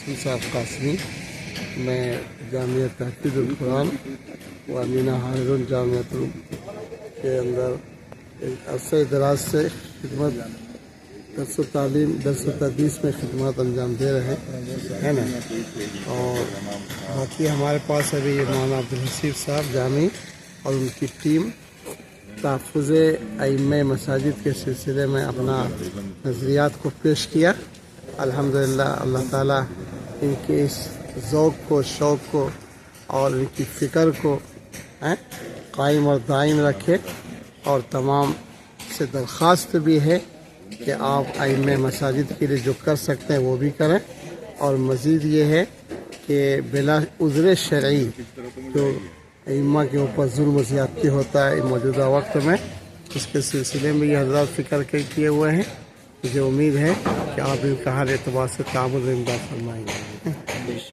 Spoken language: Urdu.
عبدالحسین صاحب قاسمی، میں جامعہ تحفیظ القرآن و امینہ ہارون جامعہ کے اندر ایک عرصہ دراز سے خدمت درس و تعلیم درس و تدریس میں خدمات انجام دے رہے ہیں نا۔ اور باقی ہمارے پاس ابھی مولانا عبدالحسین صاحب جامعی اور ان کی ٹیم تحفظ ائمہ مساجد کے سلسلے میں اپنا نظریات کو پیش کیا۔ الحمدللہ اللہ تعالیٰ ان کے اس ذوق کو، شوق کو اور ان کی فکر کو قائم اور دائم رکھے، اور تمام سے درخواست بھی ہے کہ آپ ائمہ مساجد کے لیے جو کر سکتے ہیں وہ بھی کریں، اور مزید یہ ہے کہ بلا عذر شرعی جو ائمہ کے اوپر ظلم و زیادتی ہوتا ہے موجودہ وقت میں، اس کے سلسلے میں یہ حضرات فکر کیے ہوئے ہیں۔ مجھے امید ہے کہ آپ ان کا ہر اعتبار سے تعاون و امداد فرمائیں گے۔